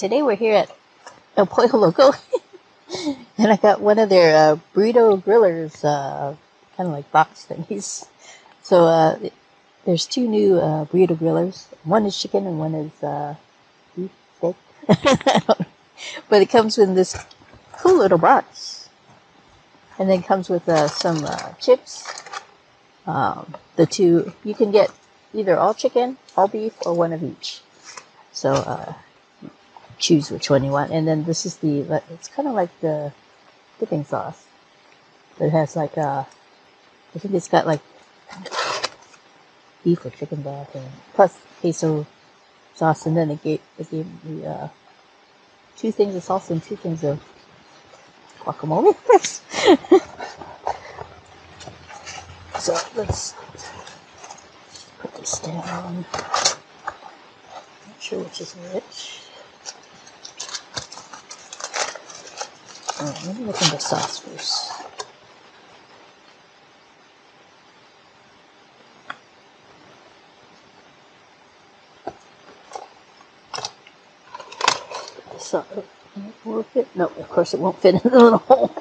Today we're here at El Pollo Loco, and I got one of their burrito grillers, kind of like box thingies. So there's two new burrito grillers. One is chicken and one is beef steak. But it comes in this cool little box, and then comes with some chips. The two, you can get either all chicken, all beef, or one of each. So choose which one you want. And then this is it's kind of like the dipping sauce. It has like I think it's got like beef or chicken broth, and plus queso sauce. And then it gave me two things of salsa and two things of guacamole. So let's put this down. Not sure which is which. Let me look at the sauce first. So, will it fit? No, of course it won't fit in the little hole.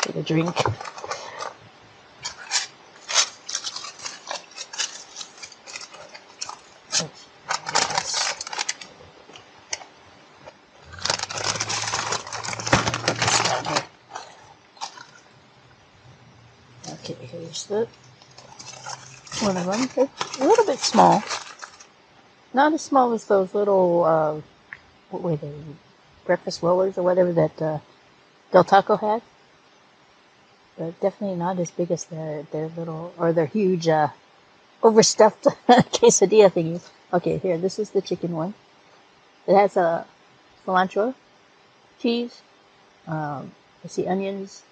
Get a drink. Okay, here's the one of them. It's a little bit small. Not as small as those little, what were they? Breakfast rollers or whatever that Del Taco had. But definitely not as big as their little, or their huge, overstuffed quesadilla thingies. Okay, here, this is the chicken one. It has cilantro, cheese, I see onions,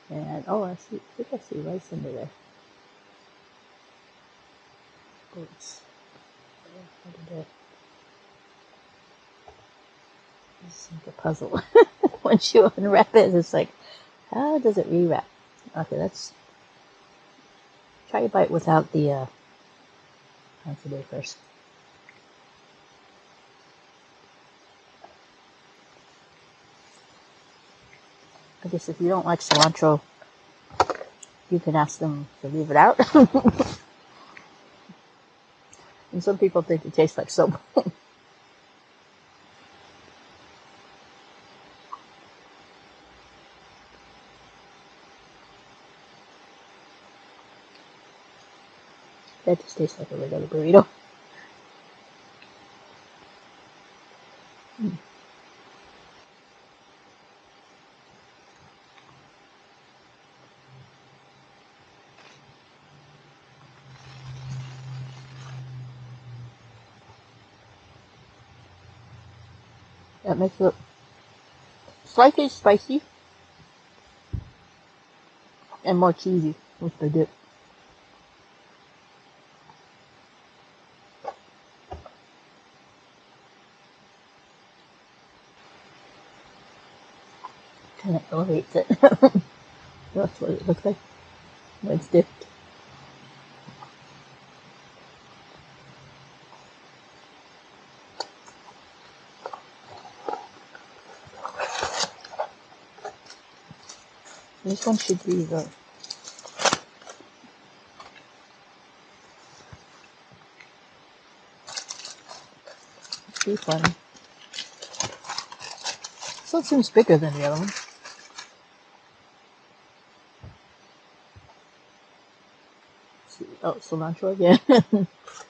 and I think I see rice under there. Oops. It's like a puzzle. Once you unwrap it, it's like, how does it rewrap? Okay, let's try a bite without the consommé first. I guess if you don't like cilantro, you can ask them to leave it out. And some people think it tastes like soap. That just tastes like a regular burrito. That makes it slightly spicy and more cheesy with the dip. Kind of elevates it. That's what it looks like when it's dipped. This one should be the beef one. This one seems bigger than the other one. Oh, cilantro again.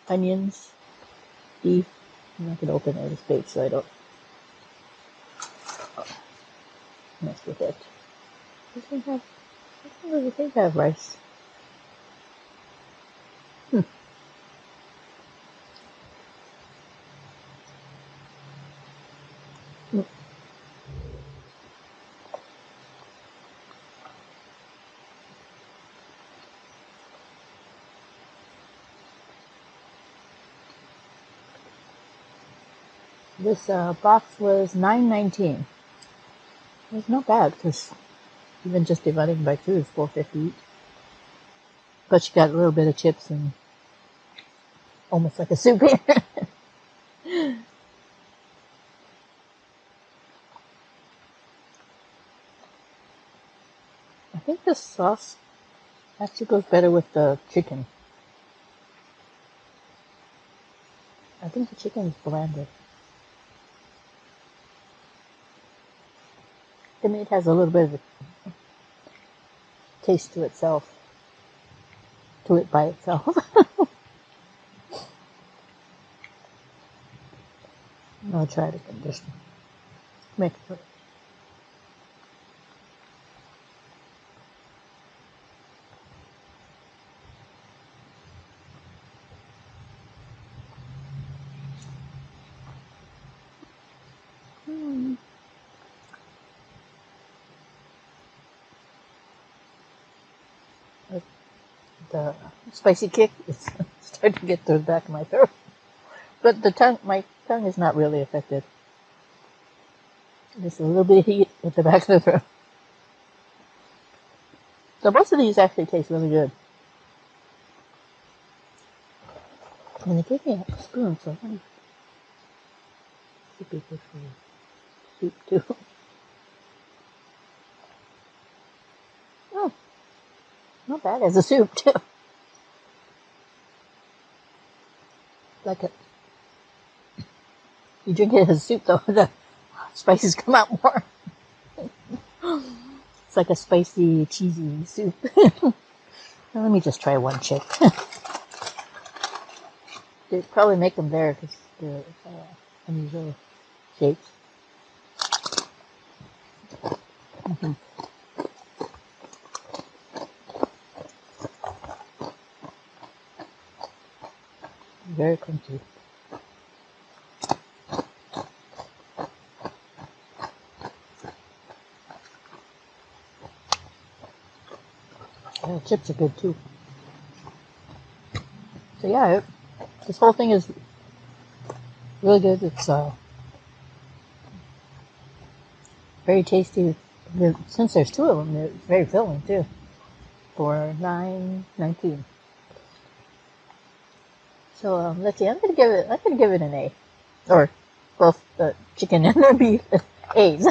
Onions, beef. I'm not gonna open it. It's big, so I don't mess with it. This one doesn't think I have rice. This box was $9.19. It's not bad, because even just dividing by two is $4.50 each. But you got a little bit of chips and almost like a soup here. think this sauce actually goes better with the chicken. I think the chicken is blanded. The meat has a little bit of a taste to itself. To it by itself. I'll try it again. Just make it. The spicy kick is starting to get to the back of my throat. But my tongue is not really affected. Just a little bit of heat at the back of the throat. So most of these actually taste really good. And they gave me a spoon, so I think it should be good for soup too. Oh, not bad as a soup too. Like it. You drink it as a soup though, the spices come out more. It's like a spicy, cheesy soup. Now, let me just try one chip. They probably make them there because they're unusual shapes. Very crunchy. Yeah, the chips are good too. So yeah, this whole thing is really good. It's very tasty. Since there's two of them, it's very filling too. For $9.19. So let's see. I'm gonna give it an A, or both the chicken and the beef A's.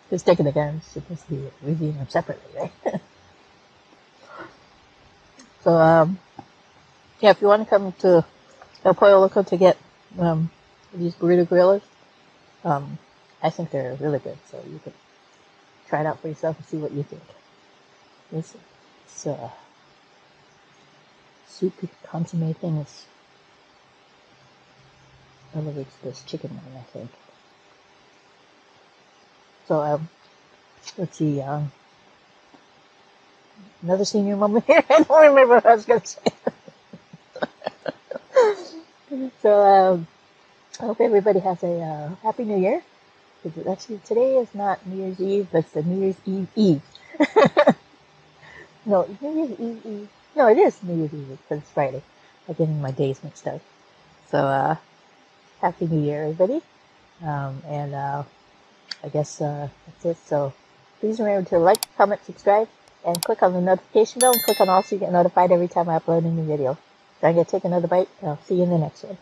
Just taking it down. It's supposed to be reviewing them separately, right? So yeah, if you want to come to El Pollo Loco to get these burrito grillers, I think they're really good. So you can try it out for yourself and see what you think. This soupy consomme thing is elevates this chicken one, I think. So let's see. Another senior moment here. I don't remember what I was going to say. So I hope everybody has a Happy New Year. Actually, today is not New Year's Eve, but it's the New Year's Eve. No, New Year's Eve. No, it is New Year's Eve because it's Friday. I'm getting my days mixed up. So Happy New Year, everybody. And I guess that's it. So please remember to like, comment, subscribe, and click on the notification bell and click on all so you get notified every time I upload a new video. So I'm going to take another bite and I'll see you in the next one.